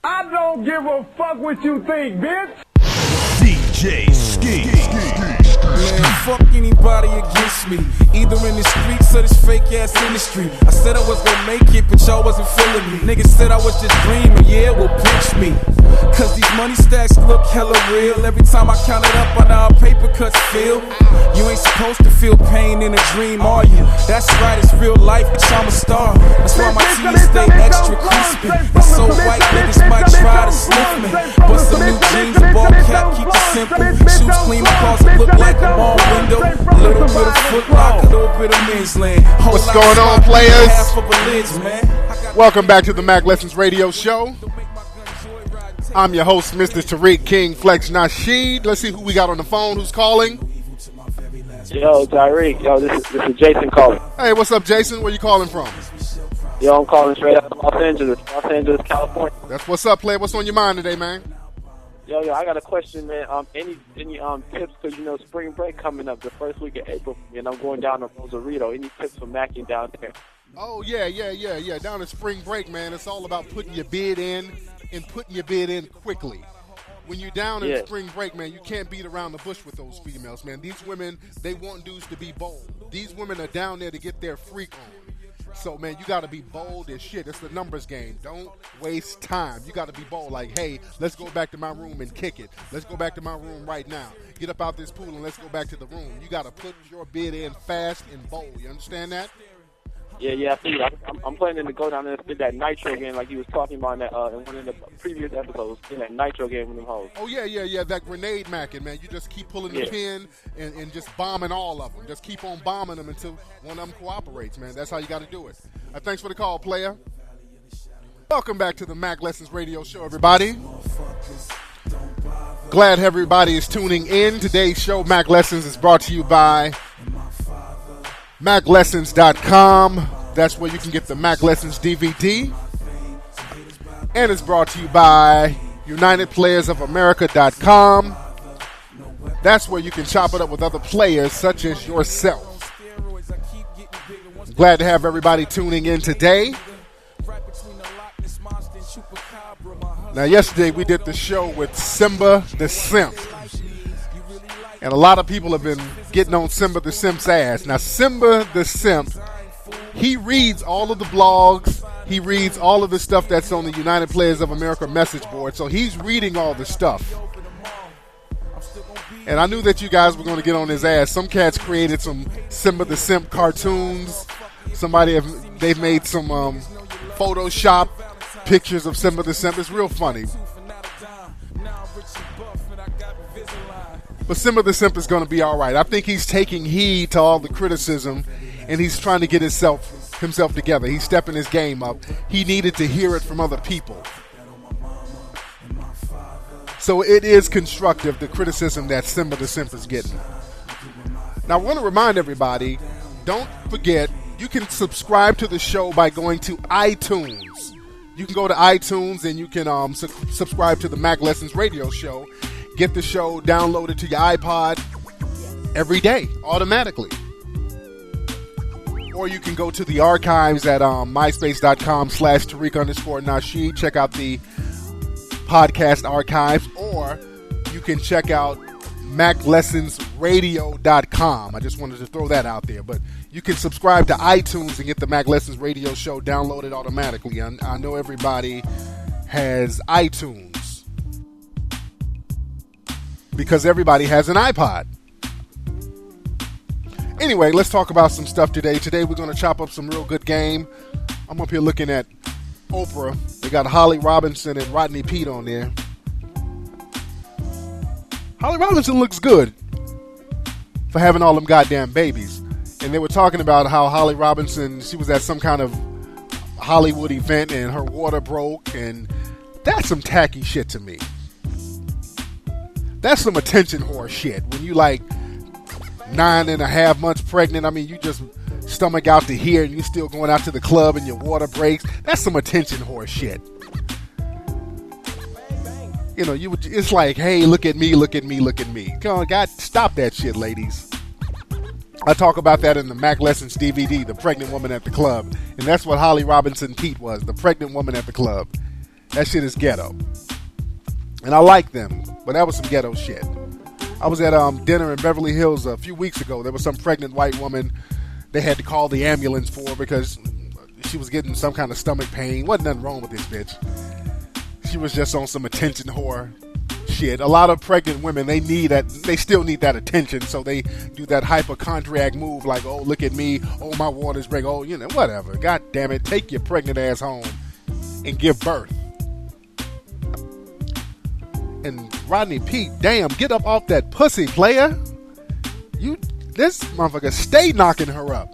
I don't give a fuck what you think, bitch. DJ Ski. Man, fuck anybody against me, either in the streets or this fake ass industry. I said I was gonna make it, but y'all wasn't feeling me. Niggas said I was just dreaming, yeah, well, pinch me. Cause these money stacks look hella real. Every time I count it up, I know how paper cuts feel. You ain't supposed to feel pain in a dream, are you? That's right, it's real life, bitch, I'm a star. That's why my teeth stay extra crispy. And so white niggas might try to sniff me. But some new jeans, a ball cap, keep it simple. Shoes clean, cause it look like a mall window. A little bit of Foot Locker, a little bit of men's land. What's going on, players? Welcome back to the Mack Lessons Radio Show. I'm your host, Mr. Tariq King Flex Nasheed. Let's see who we got on the phone. Who's calling? Yo, Tariq. Yo, this is Jason calling. Hey, what's up, Jason? Where you calling from? Yo, I'm calling straight out of Los Angeles, California. That's what's up, player. What's on your mind today, man? Yo, I got a question, man. Any tips? Cause you know spring break coming up the first week of April, and I'm going down to Rosarito. Any tips for Mackie down there? Oh yeah. Down at spring break, man. It's all about putting your bid in and putting your bid in quickly. When you're down in spring break, man, you can't beat around the bush with those females, man. These women, they want dudes to be bold. These women are down there to get their freak on. So, man, you got to be bold as shit. It's the numbers game. Don't waste time. You got to be bold. Like, hey, let's go back to my room and kick it. Let's go back to my room right now. Get up out this pool and let's go back to the room. You got to put your bid in fast and bold. You understand that? Yeah, I see. I'm planning to go down there and spin that nitro game like he was talking about in one of the previous episodes. Spin that nitro game with them hoes. Oh, yeah. That grenade macking, man. You just keep pulling the pin and just bombing all of them. Just keep on bombing them until one of them cooperates, man. That's how you got to do it. Thanks for the call, player. Welcome back to the Mack Lessons Radio Show, everybody. Glad everybody is tuning in. Today's show, Mack Lessons, is brought to you by MackLessons.com. That's where you can get the Mack Lessons DVD. And it's brought to you by UnitedPlayersOfAmerica.com. That's where you can chop it up with other players such as yourself. Glad to have everybody tuning in today. Now, yesterday we did the show with Simba the Simp. And a lot of people have been getting on Simba the Simp's ass. Now, Simba the Simp, he reads all of the blogs. He reads all of the stuff that's on the United Players of America message board. So he's reading all the stuff. And I knew that you guys were going to get on his ass. Some cats created some Simba the Simp cartoons. They've made some Photoshop pictures of Simba the Simp. It's real funny. But Simba the Simp is going to be all right. I think he's taking heed to all the criticism, and he's trying to get himself together. He's stepping his game up. He needed to hear it from other people. So it is constructive, the criticism that Simba the Simp is getting. Now, I want to remind everybody, don't forget, you can subscribe to the show by going to iTunes. You can go to iTunes and you can subscribe to the Mack Lessons Radio Show. Get the show downloaded to your iPod every day, automatically. Or you can go to the archives at myspace.com/Tariq_Nasheed. Check out the podcast archives. Or you can check out MackLessonsRadio.com. I just wanted to throw that out there. But you can subscribe to iTunes and get the Mack Lessons Radio Show downloaded automatically. I know everybody has iTunes, because everybody has an iPod. Anyway, let's talk about some stuff today. Today we're going to chop up some real good game. I'm up here looking at Oprah. They got Holly Robinson and Rodney Peete on there. Holly Robinson looks good for having all them goddamn babies. And they were talking about how Holly Robinson, she was at some kind of Hollywood event and her water broke. And that's some tacky shit to me. That's some attention whore shit. When you like 9.5 months pregnant, I mean, you just stomach out to here and you still going out to the club and your water breaks. That's some attention whore shit. You know, it's like, hey, look at me, look at me, look at me. Come on, God, stop that shit, ladies. I talk about that in the Mack Lessons DVD, The Pregnant Woman at the Club. And that's what Holly Robinson Peete was, the pregnant woman at the club. That shit is ghetto. And I like them, but that was some ghetto shit. I was at dinner in Beverly Hills a few weeks ago. There was some pregnant white woman they had to call the ambulance for because she was getting some kind of stomach pain. Wasn't nothing wrong with this bitch. She was just on some attention whore shit. A lot of pregnant women, they still need that attention, so they do that hypochondriac move like, oh, look at me, oh, my water's break, oh, you know, whatever. God damn it, take your pregnant ass home and give birth. And Rodney Pete, damn, get up off that pussy, player. This motherfucker stay knocking her up.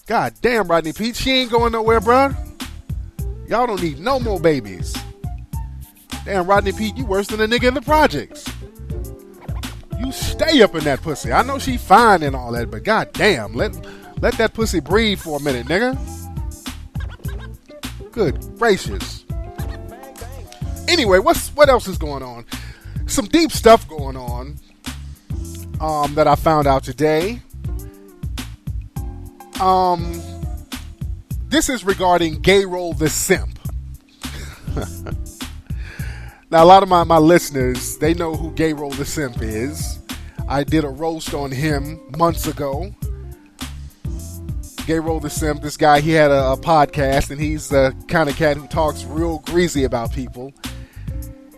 God damn, Rodney Pete, she ain't going nowhere, bruh. Y'all don't need no more babies. Damn, Rodney Pete, you worse than a nigga in the projects. You stay up in that pussy. I know she fine and all that, but god damn, let that pussy breathe for a minute, nigga. Good gracious. Anyway, what else is going on? Some deep stuff going on that I found out today. This is regarding Gayroll the Simp. Now, a lot of my listeners, they know who Gayroll the Simp is. I did a roast on him months ago. Gayroll the Simp, this guy, he had a podcast, and he's the kind of cat who talks real greasy about people.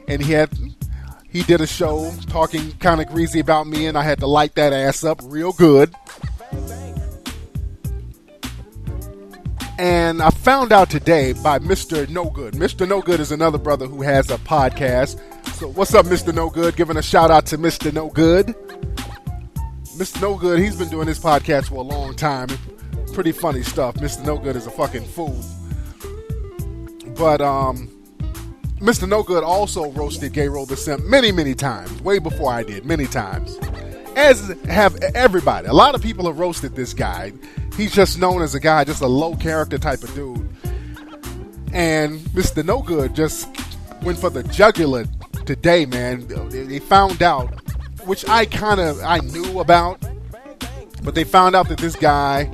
And he did a show talking kind of greasy about me, and I had to light that ass up real good. And I found out today by Mr. No Good. Mr. No Good is another brother who has a podcast. So what's up, Mr. No Good? Giving a shout out to Mr. No Good. Mr. No Good, he's been doing this podcast for a long time. Pretty funny stuff. Mr. No Good is a fucking fool. But Mr. No Good also roasted Gayroll the Simp many, many times. Way before I did. Many times. As have everybody. A lot of people have roasted this guy. He's just known as a guy, just a low character type of dude. And Mr. No Good just went for the jugular today, man. They found out, which I knew about, but they found out that this guy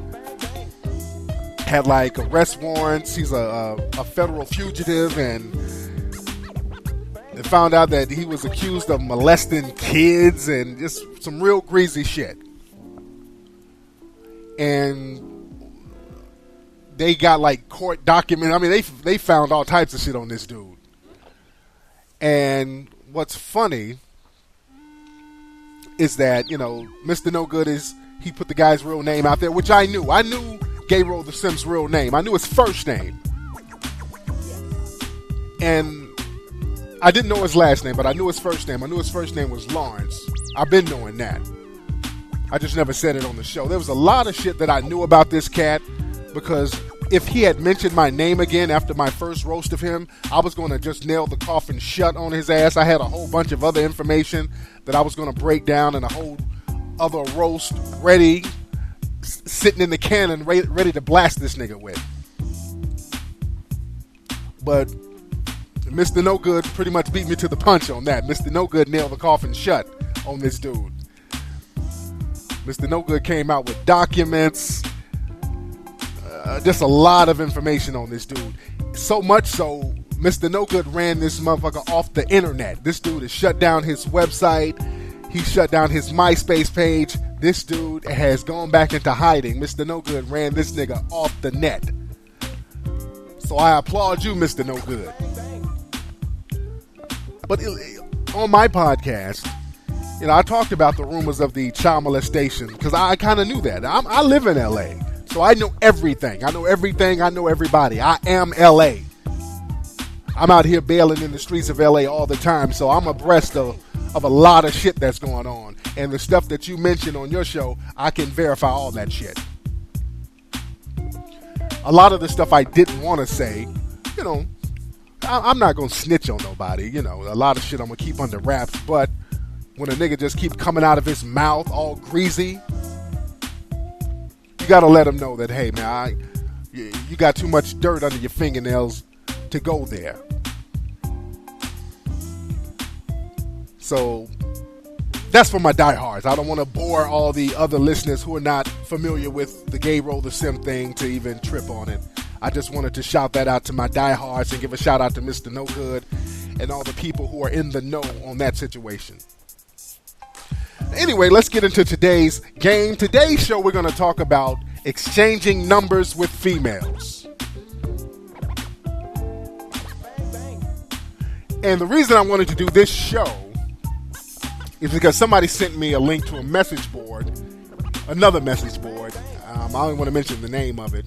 had like arrest warrants. He's a federal fugitive, and they found out that he was accused of molesting kids and just some real greasy shit. And they got like court documents. I mean, they found all types of shit on this dude. And what's funny is that, you know, Mr. No Good he put the guy's real name out there, which I knew. I knew Gayroll the Simp's real name. I knew his first name. And I didn't know his last name, but I knew his first name. I knew his first name was Lawrence. I've been knowing that. I just never said it on the show. There was a lot of shit that I knew about this cat, because if he had mentioned my name again after my first roast of him, I was going to just nail the coffin shut on his ass. I had a whole bunch of other information that I was going to break down in a whole other roast ready, sitting in the cannon ready to blast this nigga with. But Mr. No Good pretty much beat me to the punch on that. Mr. No Good nailed the coffin shut on this dude. Mr. No Good came out with documents, just a lot of information on this dude. So much so, Mr. No Good ran this motherfucker off the internet. This dude has shut down his website. He shut down his MySpace page. This dude has gone back into hiding. Mr. No Good ran this nigga off the net. So I applaud you, Mr. No Good. But on my podcast, you know, I talked about the rumors of the child molestation because I kind of knew that. I live in L.A., so I know everything. I know everything. I know everybody. I am L.A. I'm out here bailing in the streets of L.A. all the time, so I'm abreast of a lot of shit that's going on. And the stuff that you mentioned on your show, I can verify all that shit. A lot of the stuff I didn't want to say, you know, I'm not going to snitch on nobody. You know, a lot of shit I'm going to keep under wraps, but when a nigga just keep coming out of his mouth all greasy, you gotta let him know that, hey man, you got too much dirt under your fingernails to go there. So that's for my diehards. I don't want to bore all the other listeners who are not familiar with the Gayroll the Simp thing to even trip on it. I just wanted to shout that out to my diehards and give a shout out to Mr. No Good and all the people who are in the know on that situation. Anyway, let's get into today's game. Today's show, we're going to talk about exchanging numbers with females. And the reason I wanted to do this show is because somebody sent me a link to a message board, another message board. I don't want to mention the name of it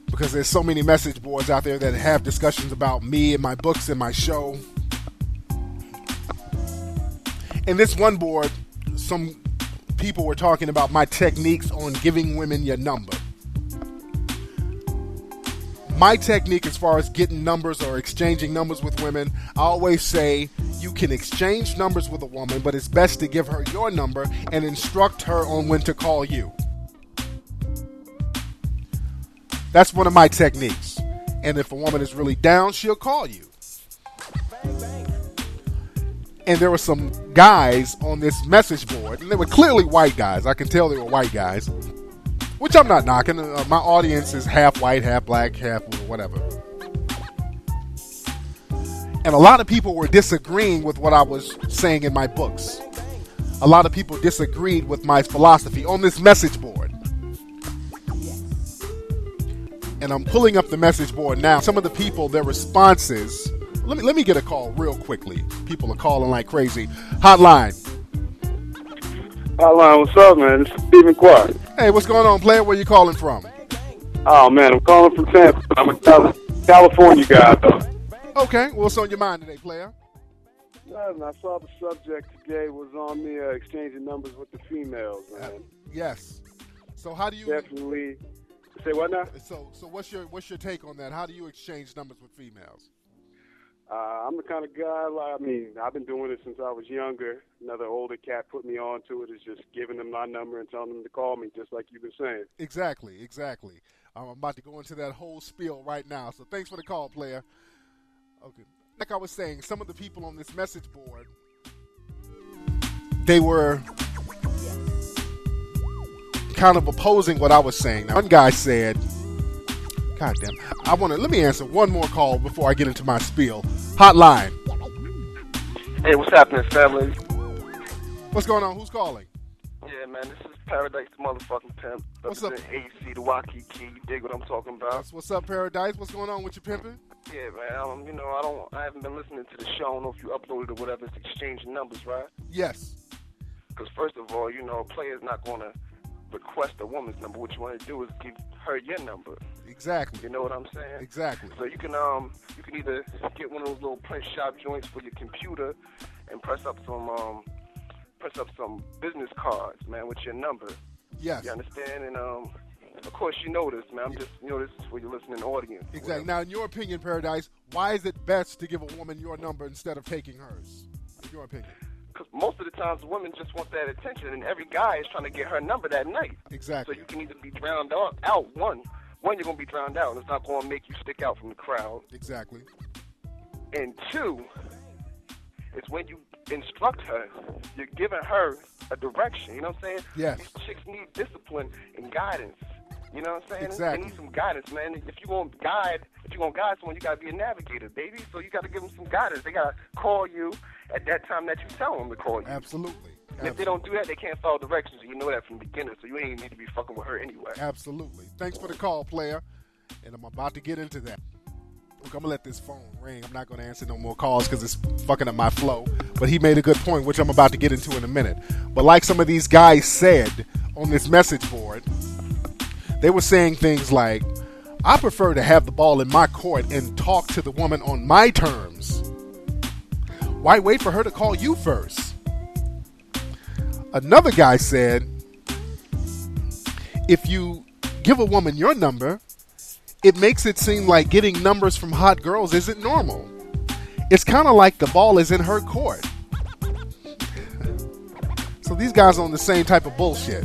because there's so many message boards out there that have discussions about me and my books and my show. In this one board, some people were talking about my techniques on giving women your number. My technique as far as getting numbers or exchanging numbers with women, I always say you can exchange numbers with a woman, but it's best to give her your number and instruct her on when to call you. That's one of my techniques. And if a woman is really down, she'll call you. And there were some guys on this message board, and they were clearly white guys. I can tell they were white guys, which I'm not knocking. My audience is half white, half black, half whatever. And a lot of people were disagreeing with what I was saying in my books. A lot of people disagreed with my philosophy on this message board. And I'm pulling up the message board now. Some of the people, their responses. Let me get a call real quickly. People are calling like crazy. Hotline. Hotline, what's up, man? This is Stephen Clark. Hey, what's going on, player? Where you calling from? Oh, man, I'm calling from Tampa. I'm a California guy, though. Okay, what's on your mind today, player? I saw the subject today was on me exchanging numbers with the females, man. Yes. So how do you definitely say what now? So what's your take on that? How do you exchange numbers with females? I'm the kind of guy, I've been doing it since I was younger. Another older cat put me on to it. Is just giving them my number and telling them to call me, just like you've been saying. Exactly. I'm about to go into that whole spiel right now. So thanks for the call, player. Okay. Like I was saying, some of the people on this message board, they were kind of opposing what I was saying. Now, one guy said, God damn, let me answer one more call before I get into my spiel. Hotline. Hey, what's happening, family? What's going on? Who's calling? Yeah, man, this is Paradise the motherfucking pimp. What's up? AC, the Waikiki, you dig what I'm talking about? What's up, Paradise? What's going on with your pimping? Yeah, man, I haven't been listening to the show. I don't know if you uploaded or whatever. It's exchanging numbers, right? Yes. Because first of all, a player's not going to request a woman's number. What you want to do is give her your number. Exactly. You know what I'm saying? Exactly. So you can either get one of those little print shop joints for your computer and press up some business cards, man, with your number. Yes. You understand? And of course you know this, man. I'm just this is for your listening audience. Exactly. Now, in your opinion, Paradise, why is it best to give a woman your number instead of taking hers? In your opinion. Because most of the times women just want that attention, and every guy is trying to get her number that night. Exactly. So you can either be drowned out. One, you're going to be drowned out, and it's not going to make you stick out from the crowd. Exactly. And two, it's when you instruct her, you're giving her a direction. You know what I'm saying? Yes. These chicks need discipline and guidance. You know what I'm saying? Exactly. They need some guidance, man. If you're going to guide someone, you got to be a navigator, baby. So you got to give them some guidance. They got to call you at that time that you tell them to call you. Absolutely. And if they don't do that, they can't follow directions. You know that from the beginning, so you ain't need to be fucking with her anyway. Absolutely. Thanks for the call, player. And I'm about to get into that. Look, I'm going to let this phone ring. I'm not going to answer no more calls because it's fucking up my flow. But he made a good point, which I'm about to get into in a minute. But like some of these guys said on this message board, they were saying things like, I prefer to have the ball in my court and talk to the woman on my terms. Why wait for her to call you first? Another guy said, if you give a woman your number, it makes it seem like getting numbers from hot girls isn't normal. It's kind of like the ball is in her court. So these guys are on the same type of bullshit.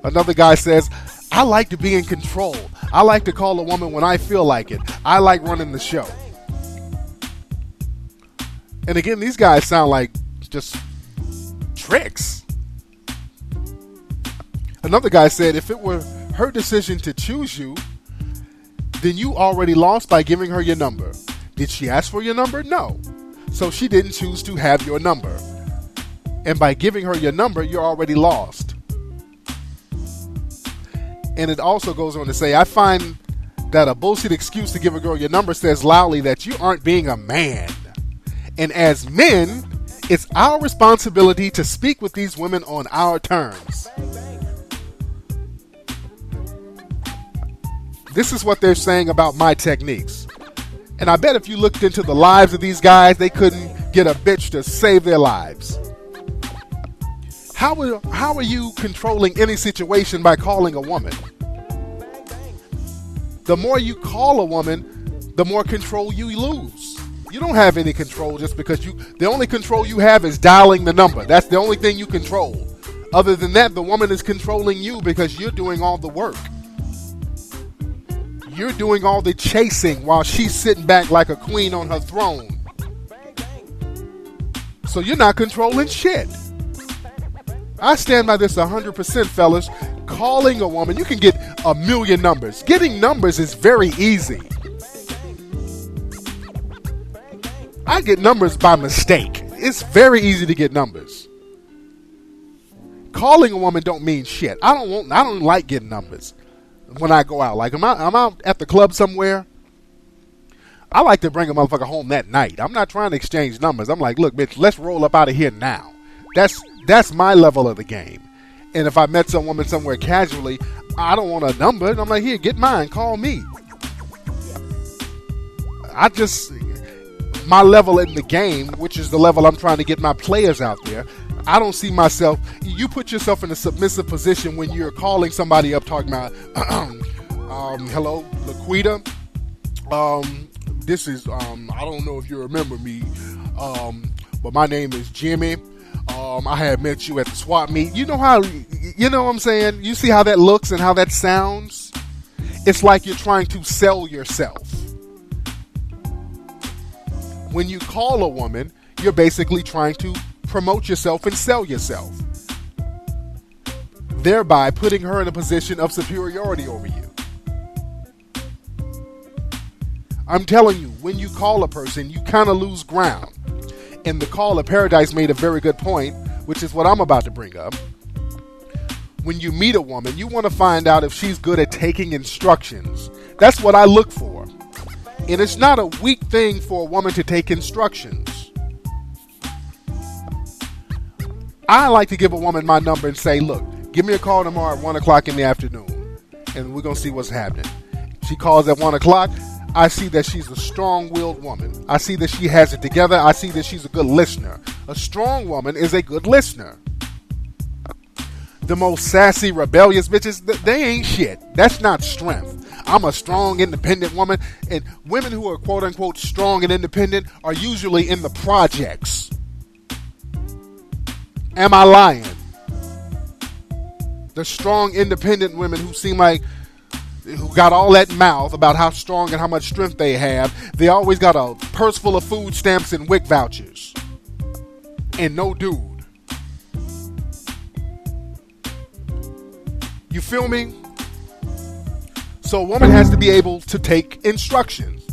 Another guy says, I like to be in control. I like to call a woman when I feel like it. I like running the show. And again, these guys sound like just tricks. Another guy said, if it were her decision to choose you, then you already lost by giving her your number. Did she ask for your number? No. So she didn't choose to have your number. And by giving her your number, you're already lost. And it also goes on to say, I find that a bullshit excuse to give a girl your number says loudly that you aren't being a man. And as men, it's our responsibility to speak with these women on our terms. This is what they're saying about my techniques. And I bet if you looked into the lives of these guys, they couldn't get a bitch to save their lives. How are you controlling any situation by calling a woman? The more you call a woman, the more control you lose. You don't have any control just because the only control you have is dialing the number. That's the only thing you control. Other than that, the woman is controlling you because you're doing all the work. You're doing all the chasing while she's sitting back like a queen on her throne. So you're not controlling shit. I stand by this 100%, fellas. Calling a woman, you can get a million numbers. Getting numbers is very easy. I get numbers by mistake. It's very easy to get numbers. Calling a woman don't mean shit. I don't like getting numbers when I go out. Like I'm out at the club somewhere. I like to bring a motherfucker home that night. I'm not trying to exchange numbers. I'm like, look, bitch, let's roll up out of here now. That's my level of the game. And if I met some woman somewhere casually, I don't want a number. And I'm like, here, get mine. Call me. My level in the game, which is the level I'm trying to get my players out there, I don't see myself. You put yourself in a submissive position when you're calling somebody up talking about, hello, Laquita. This is, I don't know if you remember me, but my name is Jimmy. I had met you at the swap meet. You know what I'm saying? You see how that looks and how that sounds? It's like you're trying to sell yourself. When you call a woman, you're basically trying to promote yourself and sell yourself, thereby putting her in a position of superiority over you. I'm telling you, when you call a person, you kind of lose ground. And the Call of Paradise made a very good point, which is what I'm about to bring up. When you meet a woman, you want to find out if she's good at taking instructions. That's what I look for. And it's not a weak thing for a woman to take instructions. I like to give a woman my number and say, look, give me a call tomorrow at 1 o'clock in the afternoon, and we're going to see what's happening. She calls at 1 o'clock. I see that she's a strong-willed woman. I see that she has it together. I see that she's a good listener. A strong woman is a good listener. The most sassy, rebellious bitches, they ain't shit. That's not strength. I'm a strong, independent woman. And women who are quote-unquote strong and independent are usually in the projects. Am I lying? The strong, independent women who seem like who got all that mouth about how strong and how much strength they have, they always got a purse full of food stamps and WIC vouchers. And no dude. You feel me? So a woman has to be able to take instructions.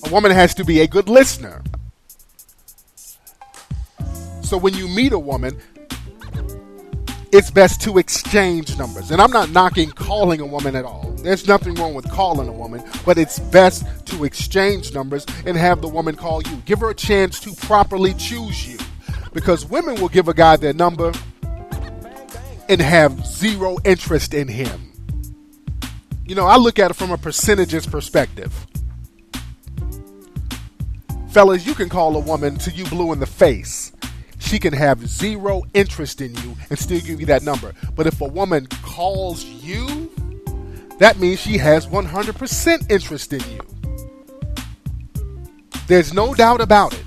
A woman has to be a good listener. So when you meet a woman, it's best to exchange numbers. And I'm not knocking calling a woman at all. There's nothing wrong with calling a woman, but it's best to exchange numbers and have the woman call you. Give her a chance to properly choose you. Because women will give a guy their number and have zero interest in him. You know, I look at it from a percentages perspective. Fellas, you can call a woman till you blue in the face. She can have zero interest in you and still give you that number. But if a woman calls you, that means she has 100% interest in you. There's no doubt about it.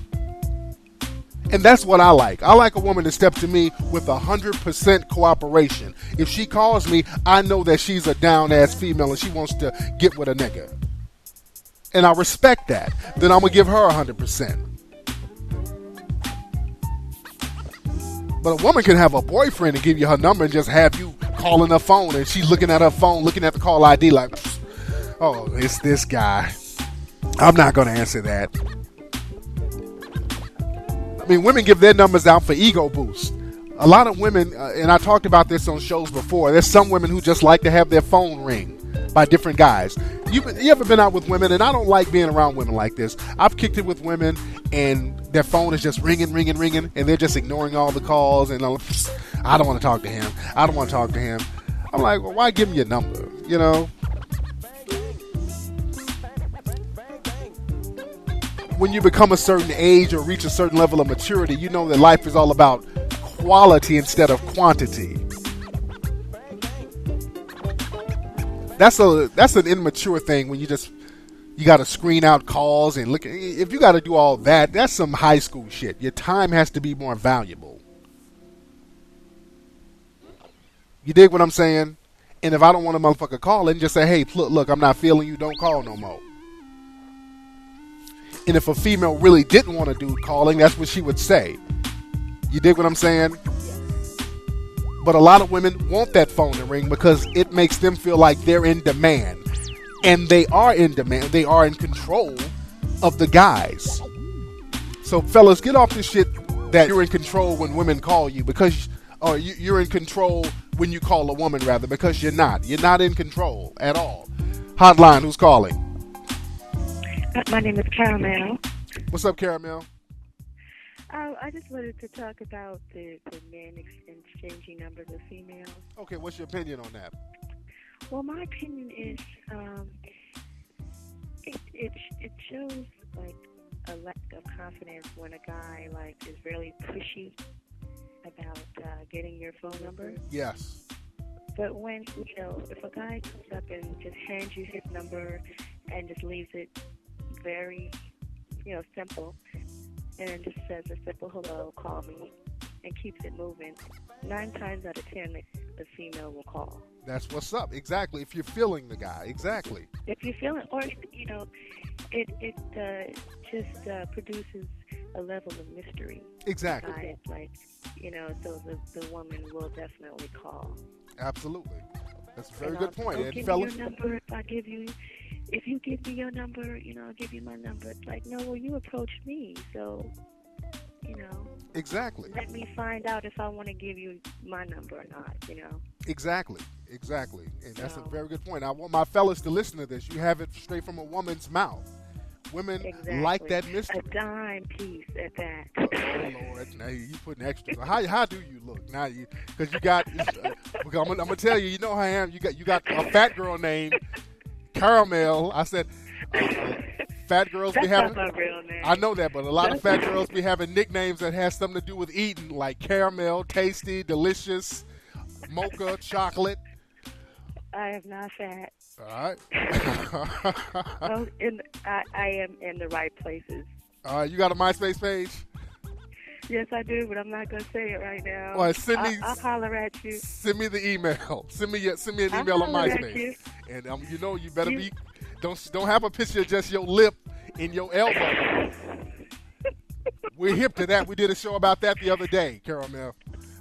And that's what I like. I like a woman to step to me with 100% cooperation. If she calls me, I know that she's a down-ass female and she wants to get with a nigga. And I respect that. Then I'm going to give her 100%. But a woman can have a boyfriend and give you her number and just have you calling her phone, and she's looking at her phone, looking at the call ID like, oh, it's this guy. I'm not going to answer that. I mean, women give their numbers out for ego boost. A lot of women, and I talked about this on shows before, there's some women who just like to have their phone ring by different guys. You ever been out with women, and I don't like being around women like this. I've kicked it with women, and their phone is just ringing, and they're just ignoring all the calls, and I don't want to talk to him. I don't want to talk to him. I'm like, well, why give him your number, you know? When you become a certain age or reach a certain level of maturity, you know that life is all about quality instead of quantity. That's an immature thing when you got to screen out calls and look. If you got to do all that, that's some high school shit. Your time has to be more valuable. You dig what I'm saying? And if I don't want a motherfucker calling, just say, hey, look, I'm not feeling you. Don't call no more. And if a female really didn't want a dude calling, that's what she would say. You dig what I'm saying? But a lot of women want that phone to ring because it makes them feel like they're in demand. And they are in demand. They are in control of the guys. So fellas, get off this shit that you're in control when women call you, because or you're in control when you call a woman, rather, because you're not. You're not in control at all. Hotline, who's calling? My name is Caramel. What's up, Caramel? I just wanted to talk about the men exchanging numbers with females. Okay, what's your opinion on that? Well, my opinion is it shows like a lack of confidence when a guy like is really pushy about getting your phone number. Yes. But when, if a guy comes up and just hands you his number and just leaves it very, simple, and just says a simple hello, call me, and keeps it moving, 9 times out of 10, the female will call. That's what's up. Exactly. If you're feeling the guy. Exactly. If you're feeling, or, it just produces a level of mystery. Exactly. So the woman will definitely call. Absolutely. That's a very good point. Give me your number. If you give me your number, I'll give you my number. It's like, no, well, you approached me, so, Exactly. let me find out if I want to give you my number or not, Exactly. And that's a very good point. I want my fellas to listen to this. You have it straight from a woman's mouth. Women like that mystery. A dime piece at that. Oh, Lord. Now you putting extras. How do you look? Now because you got, I'm going to tell you, you know how I am. You got a fat girl named Caramel. I said, fat girls be having. That's not my real name. I know that, but a lot of fat girls be having nicknames that has something to do with eating, like Caramel, Tasty, Delicious, Mocha, Chocolate. I am not fat. All right. I am in the right places. All right, you got a MySpace page? Yes, I do, but I'm not going to say it right now. Well, send me. I'll holler at you. Send me the email. Send me an email on MySpace. And you better be. Don't have a picture of just your lip and your elbow. We're hip to that. We did a show about that the other day, Caramel.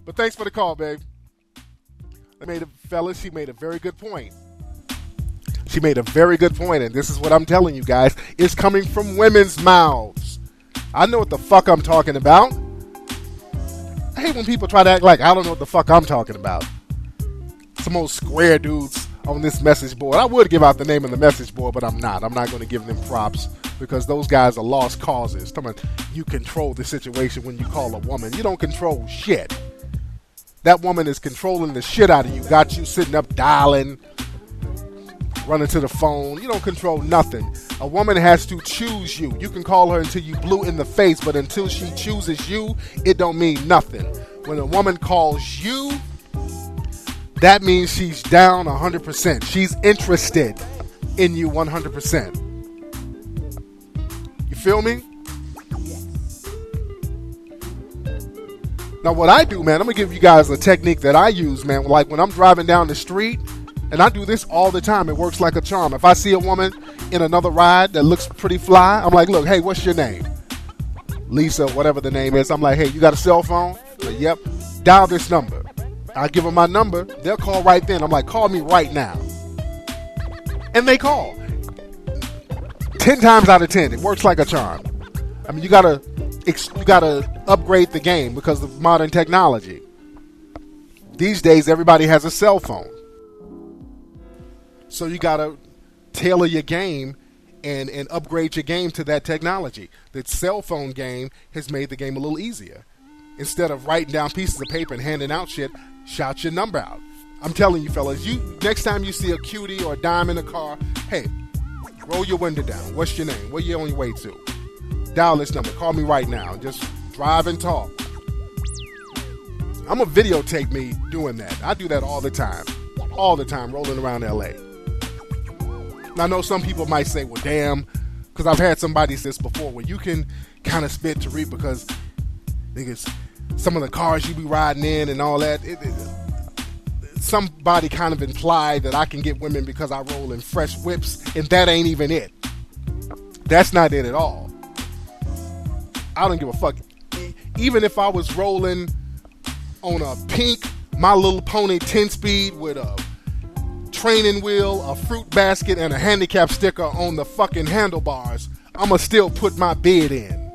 But thanks for the call, babe. She made a very good point. She made a very good point, and this is what I'm telling you guys. It's coming from women's mouths. I know what the fuck I'm talking about. I hate when people try to act like I don't know what the fuck I'm talking about. Some old square dudes on this message board. I would give out the name of the message board, but I'm not. I'm not going to give them props because those guys are lost causes. Talking about you control the situation when you call a woman. You don't control shit. That woman is controlling the shit out of you. Got you sitting up dialing, running to the phone. You don't control nothing. A woman has to choose you. You can call her until you blue in the face, but until she chooses you, it don't mean nothing. When a woman calls you, that means she's down 100%. She's interested in you 100%. You feel me? Now, what I do, man, I'm going to give you guys a technique that I use, man. Like when I'm driving down the street, and I do this all the time. It works like a charm. If I see a woman in another ride that looks pretty fly, I'm like, look, hey, what's your name? Lisa, whatever the name is. I'm like, hey, you got a cell phone? Like, yep. Dial this number. I give them my number. They'll call right then. I'm like, call me right now. And they call. 10 times out of 10, it works like a charm. I mean, you gotta upgrade the game because of modern technology. These days, everybody has a cell phone. So you gotta tailor your game and upgrade your game to that technology. The cell phone game has made the game a little easier. Instead of writing down pieces of paper and handing out shit, shout your number out. I'm telling you, fellas, next time you see a cutie or a dime in a car, hey, roll your window down. What's your name? Where you on your way to? Dial this number. Call me right now. Just drive and talk. I'm going to videotape me doing that. I do that all the time. All the time, rolling around L.A. Now, I know some people might say, well, damn, because I've had somebody say this before, where you can kind of spit Tariq because niggas, some of the cars you be riding in and all that, somebody kind of implied that I can get women because I roll in fresh whips, and that ain't even it. That's not it at all. I don't give a fuck. Even if I was rolling on a pink My Little Pony 10-speed with a training wheel, a fruit basket, and a handicap sticker on the fucking handlebars, I'ma still put my bid in.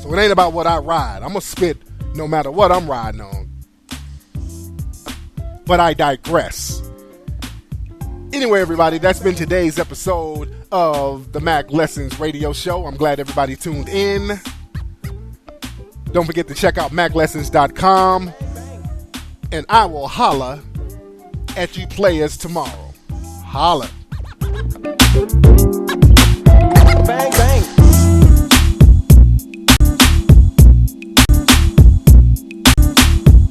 So it ain't about what I ride. I'ma spit no matter what I'm riding on. But I digress. Anyway, everybody, that's been today's episode of the Mack Lessons Radio Show. I'm glad everybody tuned in. Don't forget to check out MackLessons.com. And I will holla at you players tomorrow. Holla.